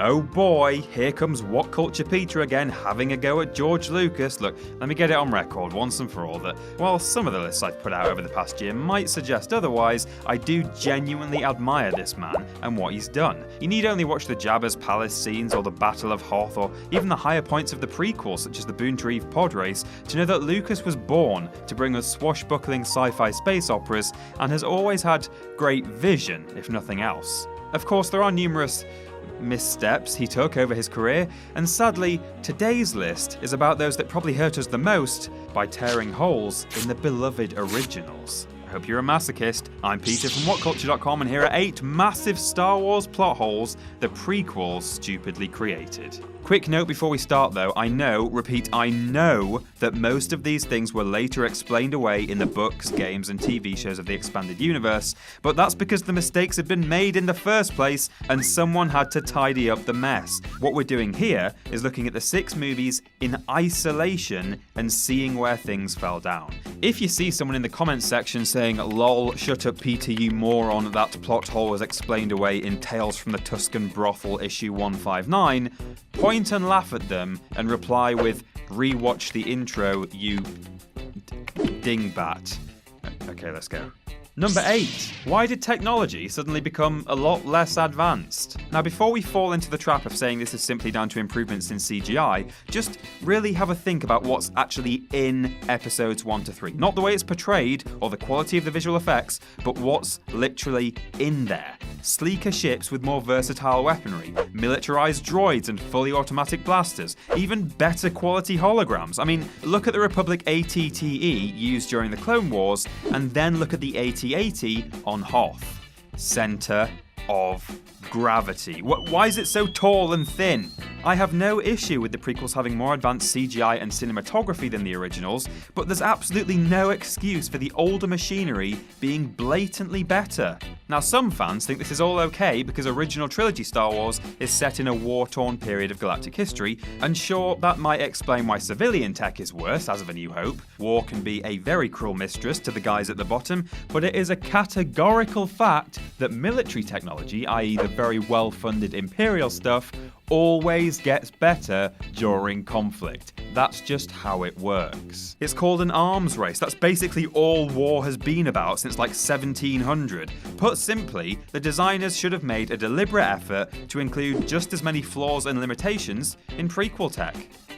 Oh boy, here comes Whatculture Peter again, having a go at George Lucas. Look, let me get it on record once and for all that while some of the lists I've put out over the past year might suggest otherwise, I do genuinely admire this man and what he's done. You need only watch the Jabba's palace scenes or the Battle of Hoth or even the higher points of the prequels such as the Boontree pod race to know that Lucas was born to bring us swashbuckling sci-fi space operas and has always had great vision, if nothing else. Of course, there are numerous missteps he took over his career, and sadly, today's list is about those that probably hurt us the most by tearing holes in the beloved originals. I hope you're a masochist. I'm Peter from Whatculture.com, and here are 8 massive Star Wars plot holes the prequels stupidly created. Quick note before we start though, I know that most of these things were later explained away in the books, games and TV shows of the expanded universe, but that's because the mistakes had been made in the first place and someone had to tidy up the mess. What we're doing here is looking at the 6 movies in isolation and seeing where things fell down. If you see someone in the comments section saying, "Lol, shut up Peter you moron, that plot hole was explained away in Tales from the Tuscan Brothel issue 159, point and laugh at them and reply with, "Rewatch the intro, you dingbat." Okay, let's go. Number 8. Why did technology suddenly become a lot less advanced? Now, before we fall into the trap of saying this is simply down to improvements in CGI, just really have a think about what's actually in episodes 1 to 3. Not the way it's portrayed or the quality of the visual effects, but what's literally in there. Sleeker ships with more versatile weaponry, militarized droids and fully automatic blasters, even better quality holograms. I mean, look at the Republic AT-TE used during the Clone Wars, and then look at the AT-80 on Hoth. Center of gravity. Why is it so tall and thin? I have no issue with the prequels having more advanced CGI and cinematography than the originals, but there's absolutely no excuse for the older machinery being blatantly better. Now, some fans think this is all okay because original trilogy Star Wars is set in a war-torn period of galactic history, and sure, that might explain why civilian tech is worse as of A New Hope. War can be a very cruel mistress to the guys at the bottom, but it is a categorical fact that military technology, i.e. the very well-funded Imperial stuff, always gets better during conflict. That's just how it works. It's called an arms race. That's basically all war has been about since like 1700. Put simply, the designers should have made a deliberate effort to include just as many flaws and limitations in prequel tech.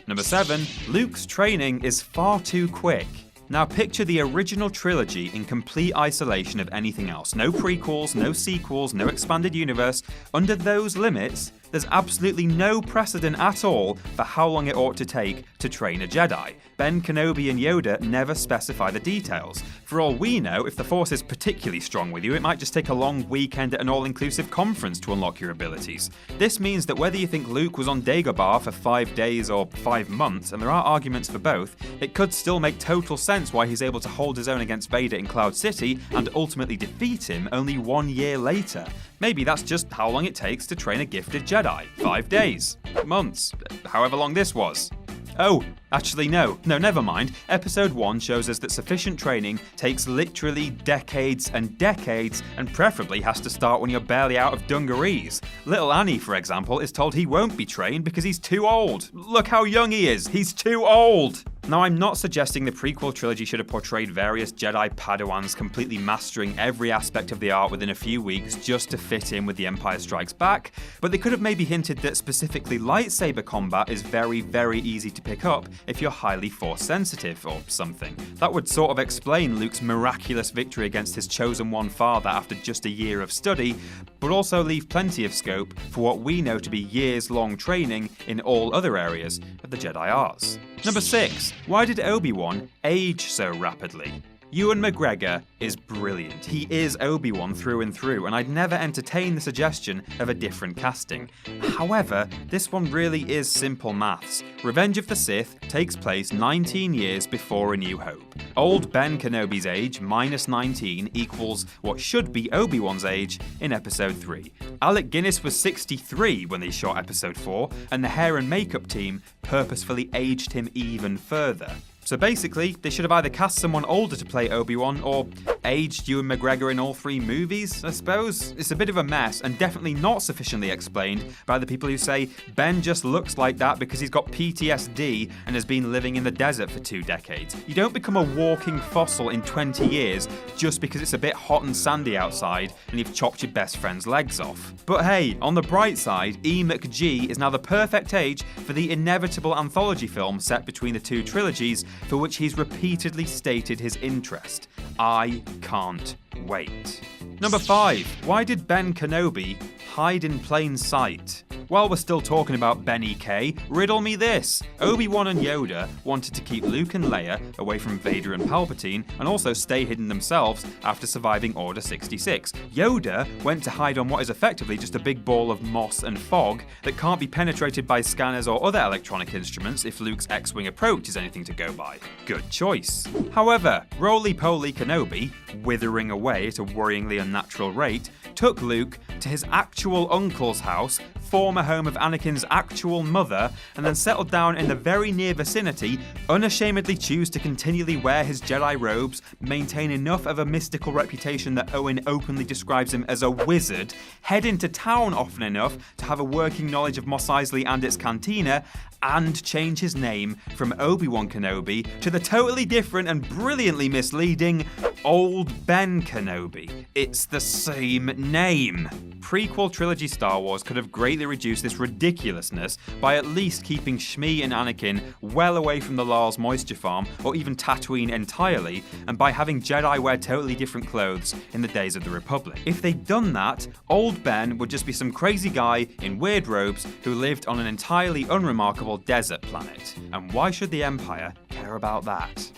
Number 7. Luke's training is far too quick. Now picture the original trilogy in complete isolation of anything else. No prequels, no sequels, no expanded universe. Under those limits, there's absolutely no precedent at all for how long it ought to take to train a Jedi. Ben Kenobi and Yoda never specify the details. For all we know, if the Force is particularly strong with you, it might just take a long weekend at an all-inclusive conference to unlock your abilities. This means that whether you think Luke was on Dagobah for 5 days or 5 months, and there are arguments for both, it could still make total sense why he's able to hold his own against Vader in Cloud City and ultimately defeat him only 1 year later. Maybe that's just how long it takes to train a gifted Jedi. 5 days, months, however long this was. Oh, actually no, never mind. Episode 1 shows us that sufficient training takes literally decades and decades, and preferably has to start when you're barely out of dungarees. Little Annie, for example, is told he won't be trained because he's too old. Look how young he is, he's too old! Now, I'm not suggesting the prequel trilogy should have portrayed various Jedi Padawans completely mastering every aspect of the art within a few weeks just to fit in with The Empire Strikes Back, but they could have maybe hinted that specifically lightsaber combat is very, very easy to pick up if you're highly force sensitive or something. That would sort of explain Luke's miraculous victory against his chosen one father after just a year of study, but also leave plenty of scope for what we know to be years-long training in all other areas of the Jedi arts. Number 6. Why did Obi-Wan age so rapidly? Ewan McGregor is brilliant. He is Obi-Wan through and through, and I'd never entertain the suggestion of a different casting. However, this one really is simple maths. Revenge of the Sith takes place 19 years before A New Hope. Old Ben Kenobi's age minus 19 equals what should be Obi-Wan's age in Episode 3. Alec Guinness was 63 when they shot Episode 4, and the hair and makeup team purposefully aged him even further. So basically, they should have either cast someone older to play Obi-Wan or aged Ewan McGregor in all 3 movies, I suppose? It's a bit of a mess and definitely not sufficiently explained by the people who say Ben just looks like that because he's got PTSD and has been living in the desert for 2 decades. You don't become a walking fossil in 20 years just because it's a bit hot and sandy outside and you've chopped your best friend's legs off. But hey, on the bright side, E. McG is now the perfect age for the inevitable anthology film set between the 2 trilogies for which he's repeatedly stated his interest. I can't wait. Number 5. Why did Ben Kenobi hide in plain sight? While we're still talking about Ben E.K., riddle me this. Obi-Wan and Yoda wanted to keep Luke and Leia away from Vader and Palpatine and also stay hidden themselves after surviving Order 66. Yoda went to hide on what is effectively just a big ball of moss and fog that can't be penetrated by scanners or other electronic instruments if Luke's X-Wing approach is anything to go by. Good choice. However, roly-poly Kenobi, withering away at a worryingly unnatural rate, took Luke to his actual uncle's house, former home of Anakin's actual mother, and then settled down in the very near vicinity, unashamedly choose to continually wear his Jedi robes, maintain enough of a mystical reputation that Owen openly describes him as a wizard, head into town often enough to have a working knowledge of Mos Eisley and its cantina, and change his name from Obi-Wan Kenobi to the totally different and brilliantly misleading Old Ben Kenobi. It's the same name. Prequel trilogy Star Wars could have greatly reduced this ridiculousness by at least keeping Shmi and Anakin well away from the Lars moisture farm or even Tatooine entirely, and by having Jedi wear totally different clothes in the days of the Republic. If they'd done that, Old Ben would just be some crazy guy in weird robes who lived on an entirely unremarkable desert planet. And why should the Empire care about that?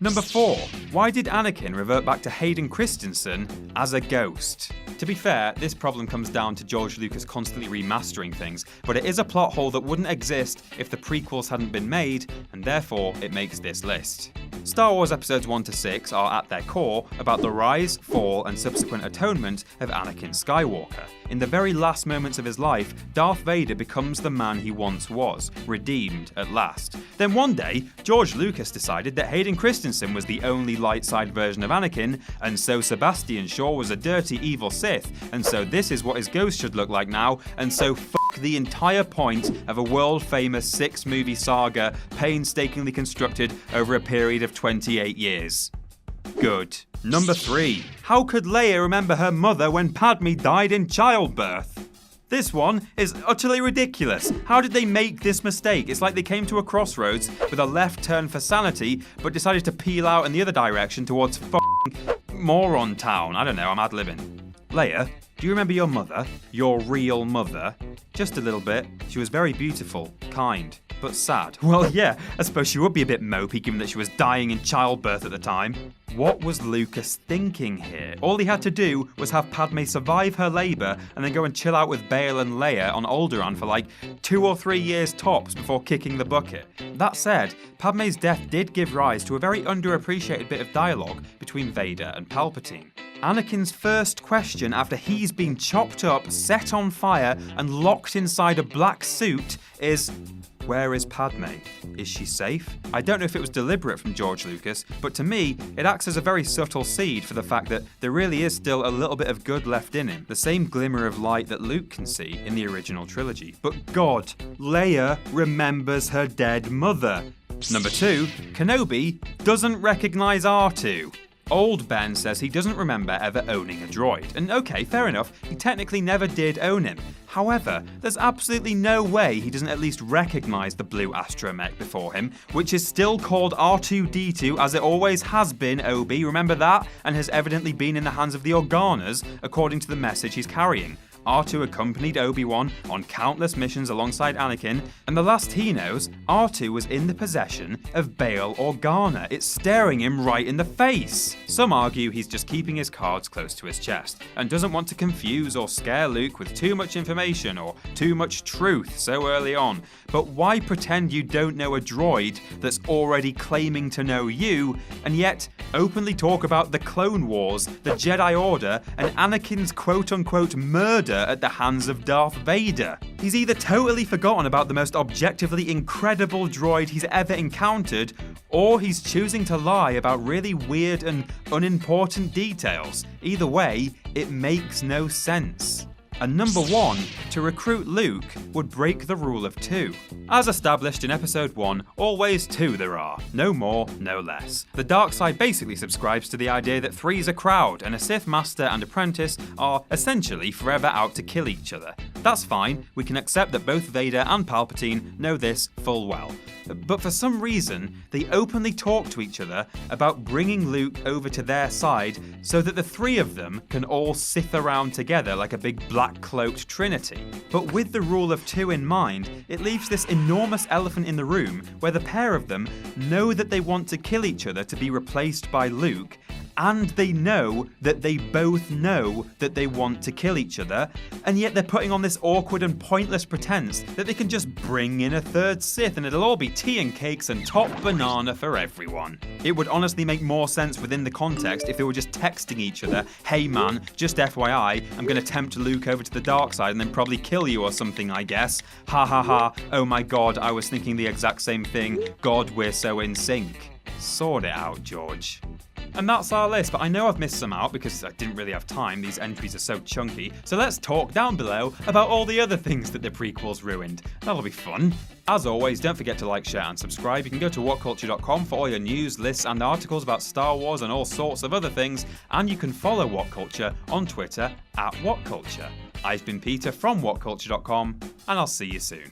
Number 4. Why did Anakin revert back to Hayden Christensen as a ghost? To be fair, this problem comes down to George Lucas constantly remastering things, but it is a plot hole that wouldn't exist if the prequels hadn't been made, and therefore it makes this list. Star Wars Episodes 1 to 6 are at their core about the rise, fall, and subsequent atonement of Anakin Skywalker. In the very last moments of his life, Darth Vader becomes the man he once was, redeemed at last. Then one day, George Lucas decided that Hayden Christensen was the only light side version of Anakin, and so Sebastian Shaw was a dirty evil Sith, and so this is what his ghost should look like now, and so the entire point of a world-famous 6-movie saga painstakingly constructed over a period of 28 years. Good. Number 3. How could Leia remember her mother when Padme died in childbirth? This one is utterly ridiculous. How did they make this mistake? It's like they came to a crossroads with a left turn for sanity, but decided to peel out in the other direction towards f***ing moron town. I don't know, I'm ad-libbing. Leia, do you remember your mother? Your real mother? Just a little bit. She was very beautiful, kind, but sad. Well, yeah, I suppose she would be a bit mopey given that she was dying in childbirth at the time. What was Lucas thinking here? All he had to do was have Padme survive her labour and then go and chill out with Bail and Leia on Alderaan for like 2 or 3 years tops before kicking the bucket. That said, Padme's death did give rise to a very underappreciated bit of dialogue between Vader and Palpatine. Anakin's first question after he's been chopped up, set on fire, and locked inside a black suit is, where is Padme? Is she safe? I don't know if it was deliberate from George Lucas, but to me, it acts as a very subtle seed for the fact that there really is still a little bit of good left in him. The same glimmer of light that Luke can see in the original trilogy. But God, Leia remembers her dead mother. Number 2, Kenobi doesn't recognise R2. Old Ben says he doesn't remember ever owning a droid, and okay, fair enough, he technically never did own him. However, there's absolutely no way he doesn't at least recognise the blue astromech before him, which is still called R2-D2 as it always has been, Obi, remember that? And has evidently been in the hands of the Organas, according to the message he's carrying. R2 accompanied Obi-Wan on countless missions alongside Anakin, and the last he knows, R2 was in the possession of Bail Organa. It's staring him right in the face. Some argue he's just keeping his cards close to his chest, and doesn't want to confuse or scare Luke with too much information or too much truth so early on. But why pretend you don't know a droid that's already claiming to know you, and yet openly talk about the Clone Wars, the Jedi Order, and Anakin's quote-unquote murder at the hands of Darth Vader? He's either totally forgotten about the most objectively incredible droid he's ever encountered, or he's choosing to lie about really weird and unimportant details. Either way, it makes no sense. And number 1, to recruit Luke would break the rule of 2. As established in episode 1, always 2 there are. No more, no less. The dark side basically subscribes to the idea that 3's a crowd, and a Sith Master and Apprentice are essentially forever out to kill each other. That's fine, we can accept that both Vader and Palpatine know this full well. But for some reason, they openly talk to each other about bringing Luke over to their side so that the 3 of them can all Sith around together like a big black-cloaked trinity. But with the rule of 2 in mind, it leaves this enormous elephant in the room where the pair of them know that they want to kill each other to be replaced by Luke, and they know that they both know that they want to kill each other, and yet they're putting on this awkward and pointless pretense that they can just bring in a 3rd Sith and it'll all be tea and cakes and top banana for everyone. It would honestly make more sense within the context if they were just texting each other, "Hey man, just FYI, I'm gonna tempt Luke over to the dark side and then probably kill you or something, I guess. Ha ha ha, oh my god, I was thinking the exact same thing. God, we're so in sync." Sort it out, George. And that's our list, but I know I've missed some out because I didn't really have time, these entries are so chunky, so let's talk down below about all the other things that the prequels ruined. That'll be fun. As always, don't forget to like, share and subscribe. You can go to whatculture.com for all your news, lists and articles about Star Wars and all sorts of other things, and you can follow Whatculture on Twitter @Whatculture. I've been Peter from whatculture.com, and I'll see you soon.